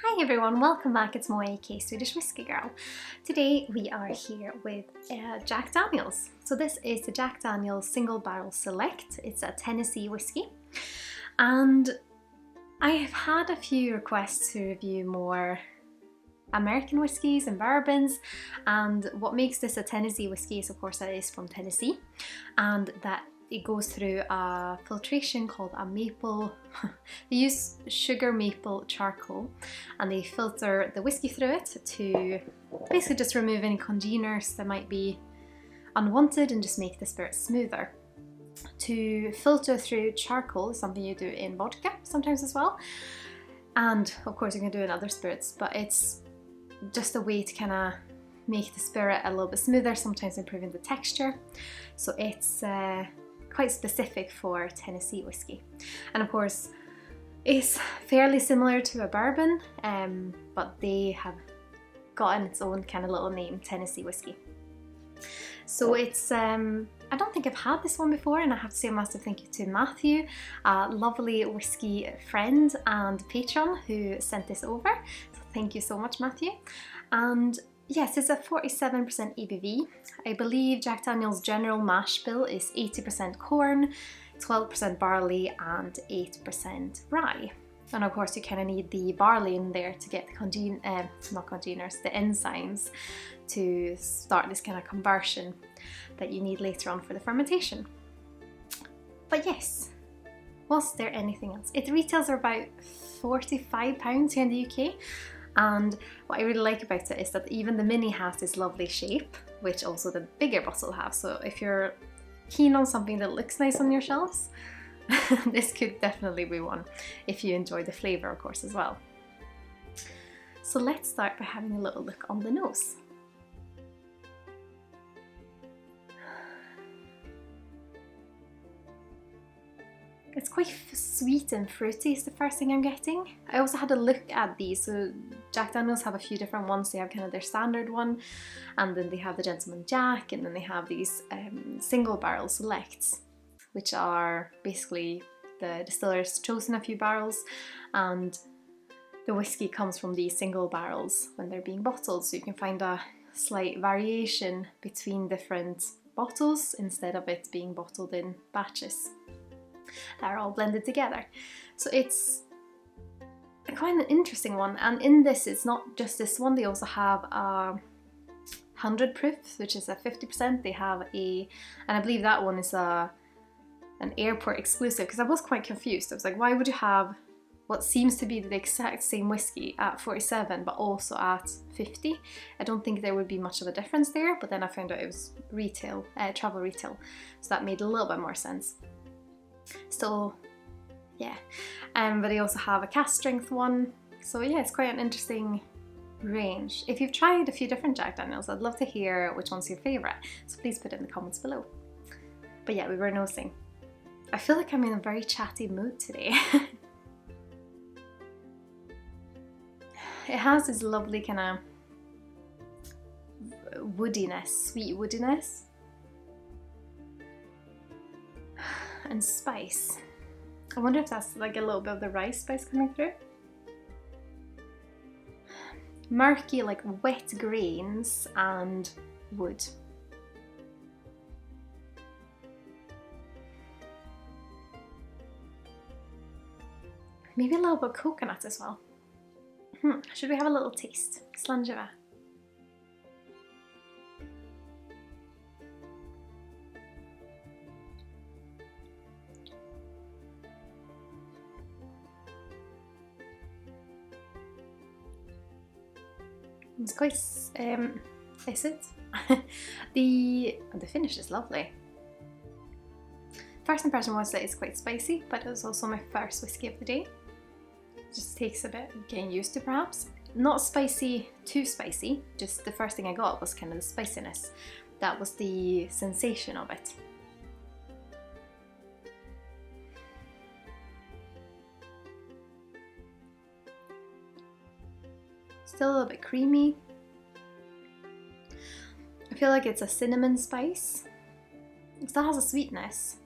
Hi everyone, welcome back. It's Moe, aka Swedish Whiskey Girl. Today we are here with Jack Daniels. So this is the Jack Daniels Single Barrel Select. It's a Tennessee whiskey. And I have had a few requests to review more American whiskies and bourbons, and what makes this a Tennessee whiskey is of course that it is from Tennessee and that it goes through a filtration called a maple. They use sugar maple charcoal and they filter the whiskey through it to basically just remove any congeners that might be unwanted and just make the spirit smoother. To filter through charcoal is something you do in vodka sometimes as well, and of course you can do it in other spirits, but it's just a way to kind of make the spirit a little bit smoother, sometimes improving the texture. So it's quite specific for Tennessee whiskey, and of course it's fairly similar to a bourbon, but they have gotten its own kind of little name, Tennessee whiskey. So it's I don't think I've had this one before, and I have to say a massive thank you to Matthew, a lovely whiskey friend and patron who sent this over. So thank you so much, Matthew. And yes, it's a 47% ABV. I believe Jack Daniel's general mash bill is 80% corn, 12% barley and 8% rye. And of course you kind of need the barley in there to get the the enzymes to start this kind of conversion that you need later on for the fermentation. But yes, was there anything else? It retails for about £45 here in the UK. And what I really like about it is that even the mini has this lovely shape, which also the bigger bottle have. So if you're keen on something that looks nice on your shelves, this could definitely be one, if you enjoy the flavour of course as well. So let's start by having a little look on the nose. It's quite sweet and fruity is the first thing I'm getting. I also had a look at these. So Jack Daniels have a few different ones. They have kind of their standard one, and then they have the Gentleman Jack, and then they have these single barrel selects, which are basically the distiller's chosen a few barrels and the whiskey comes from these single barrels when they're being bottled. So you can find a slight variation between different bottles instead of it being bottled in batches that are all blended together. So it's quite an interesting one, and in this it's not just this one, they also have a 100 proof, which is a 50%. They have and I believe that one is an airport exclusive, because I was quite confused. I was like, why would you have what seems to be the exact same whiskey at 47 but also at 50? I don't think there would be much of a difference there, but then I found out it was retail, travel retail, so that made a little bit more sense. So yeah, but they also have a cask strength one. So yeah, it's quite an interesting range. If you've tried a few different Jack Daniels, I'd love to hear which one's your favourite, so please put it in the comments below. But yeah, we were nosing. I feel like I'm in a very chatty mood today. It has this lovely kind of woodiness, sweet woodiness, and spice. I wonder if that's like a little bit of the rice spice coming through. Murky, like wet grains and wood. Maybe a little bit of coconut as well. Should we have a little taste? Sláinte. It's quite, is it? The finish is lovely. First impression was that it's quite spicy, but it was also my first whiskey of the day. It just takes a bit getting used to perhaps. Not spicy, too spicy, just the first thing I got was kind of the spiciness. That was the sensation of it. Still a little bit creamy. I feel like it's a cinnamon spice. It still has a sweetness.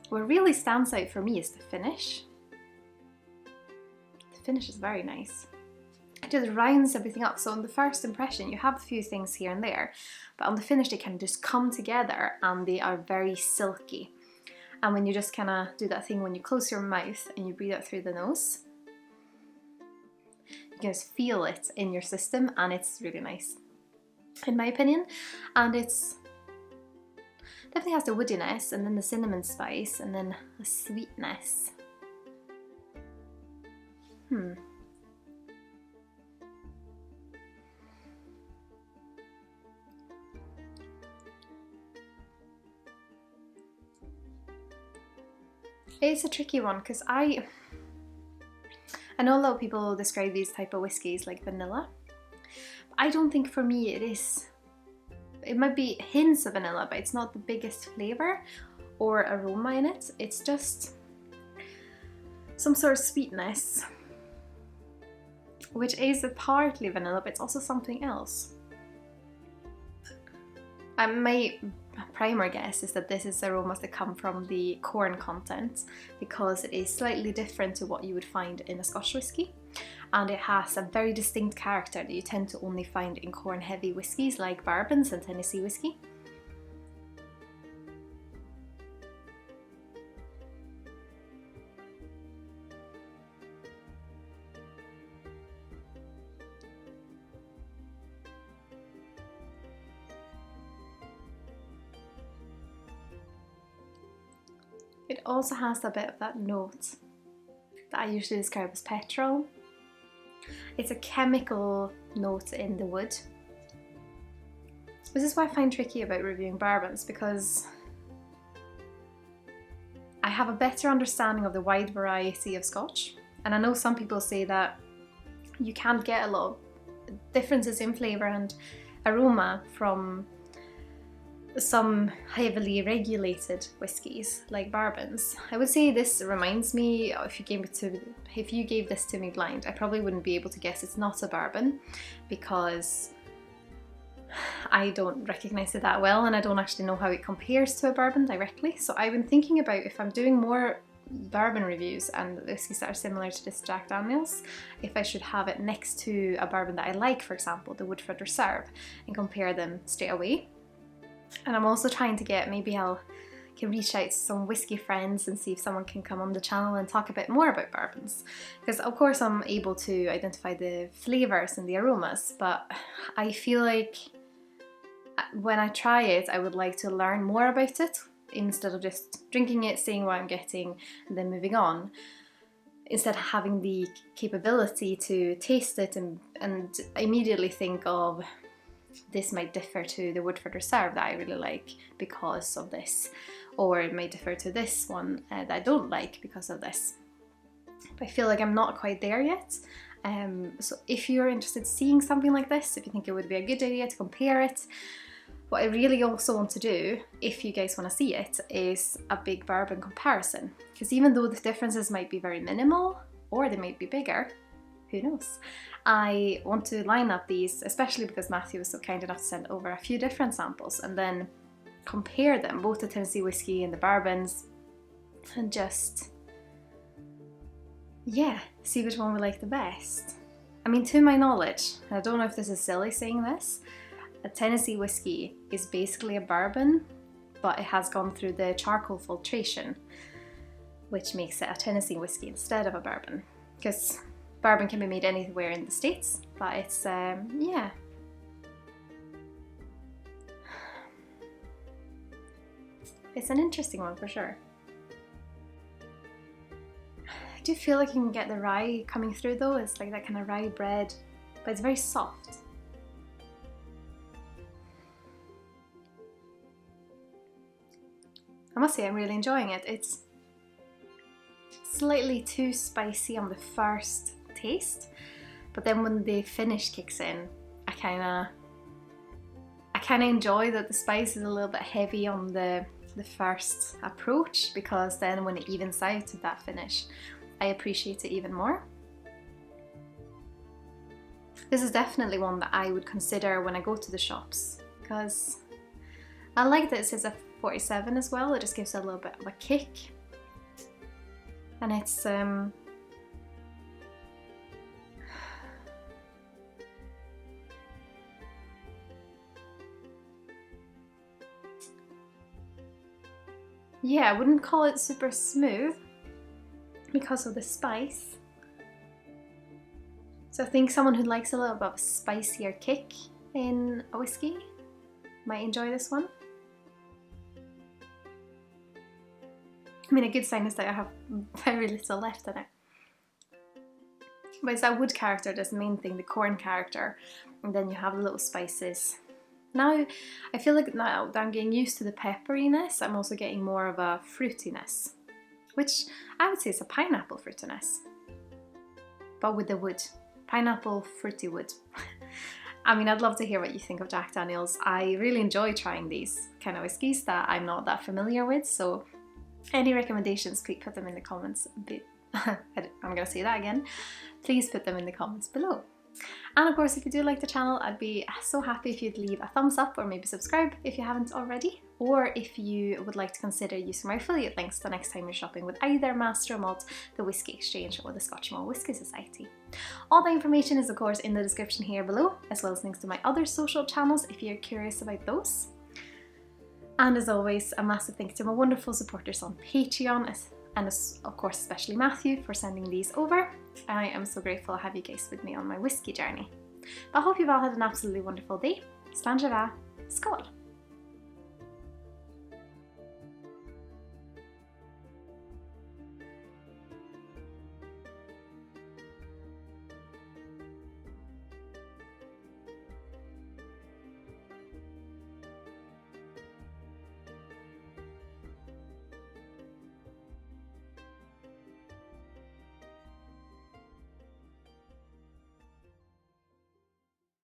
What really stands out for me is the finish. The finish is very nice. It just rounds everything up. So on the first impression, you have a few things here and there, but on the finish, they can just come together and they are very silky. And when you just kind of do that thing when you close your mouth and you breathe out through the nose, you can just feel it in your system, and it's really nice, in my opinion. And it's definitely has the woodiness, and then the cinnamon spice, and then a sweetness. It's a tricky one because I know a lot of people describe these type of whiskies like vanilla. I don't think for me it is. It might be hints of vanilla, but it's not the biggest flavour or aroma in it. It's just some sort of sweetness, which is partly vanilla, but it's also something else. My primer guess is that this is aromas that come from the corn content, because it is slightly different to what you would find in a Scotch whisky, and it has a very distinct character that you tend to only find in corn heavy whiskies like bourbons and Tennessee whiskey. It also has a bit of that note that I usually describe as petrol. It's a chemical note in the wood. This is what I find tricky about reviewing bourbons, because I have a better understanding of the wide variety of Scotch, and I know some people say that you can't get a lot of differences in flavour and aroma from some heavily regulated whiskies like bourbons. I would say this reminds me, if you gave this to me blind, I probably wouldn't be able to guess it's not a bourbon, because I don't recognise it that well, and I don't actually know how it compares to a bourbon directly. So I've been thinking about, if I'm doing more bourbon reviews and whiskies that are similar to this Jack Daniel's, if I should have it next to a bourbon that I like, for example the Woodford Reserve, and compare them straight away. And I'm also trying to get, maybe can reach out to some whiskey friends and see if someone can come on the channel and talk a bit more about bourbons. Because of course I'm able to identify the flavours and the aromas, but I feel like when I try it, I would like to learn more about it instead of just drinking it, seeing what I'm getting, and then moving on. Instead of having the capability to taste it and immediately think of, this might differ to the Woodford Reserve that I really like because of this, or it may differ to this one that I don't like because of this. But I feel like I'm not quite there yet. So if you're interested in seeing something like this, if you think it would be a good idea to compare it, what I really also want to do, if you guys want to see it, is a big bourbon comparison. Because even though the differences might be very minimal, or they might be bigger, who knows? I want to line up these, especially because Matthew was so kind enough to send over a few different samples, and then compare them, both the Tennessee whiskey and the bourbons, and just, yeah, see which one we like the best. I mean, to my knowledge, and I don't know if this is silly saying this, a Tennessee whiskey is basically a bourbon, but it has gone through the charcoal filtration, which makes it a Tennessee whiskey instead of a bourbon. Because bourbon can be made anywhere in the States, but it's, yeah. It's an interesting one for sure. I do feel like you can get the rye coming through though. It's like that kind of rye bread, but it's very soft. I must say I'm really enjoying it. It's slightly too spicy on the first taste, but then when the finish kicks in, I kind of enjoy that the spice is a little bit heavy on the first approach, because then when it evens out to that finish, I appreciate it even more. This is definitely one that I would consider when I go to the shops, because I like that it says a 47 as well. It just gives it a little bit of a kick. And it's yeah, I wouldn't call it super smooth because of the spice. So I think someone who likes a little bit of a spicier kick in a whiskey might enjoy this one. I mean, a good sign is that I have very little left in it. But it's that wood character, that's the main thing, the corn character, and then you have the little spices. Now, I feel like now that I'm getting used to the pepperiness, I'm also getting more of a fruitiness, which I would say is a pineapple fruitiness, but with the wood. Pineapple fruity wood. I mean, I'd love to hear what you think of Jack Daniel's. I really enjoy trying these kind of whiskies that I'm not that familiar with, so any recommendations, please put them in the comments. I'm gonna say that again. Please put them in the comments below. And of course, if you do like the channel, I'd be so happy if you'd leave a thumbs up or maybe subscribe if you haven't already. Or if you would like to consider using my affiliate links the next time you're shopping with either Master Malt, the Whisky Exchange, or the Scotch Malt Whisky Society. All the information is of course in the description here below, as well as links to my other social channels if you're curious about those. And as always, a massive thank you to my wonderful supporters on Patreon, and of course especially Matthew for sending these over. I am so grateful to have you guys with me on my whiskey journey. But I hope you've all had an absolutely wonderful day. Sláinte Skål!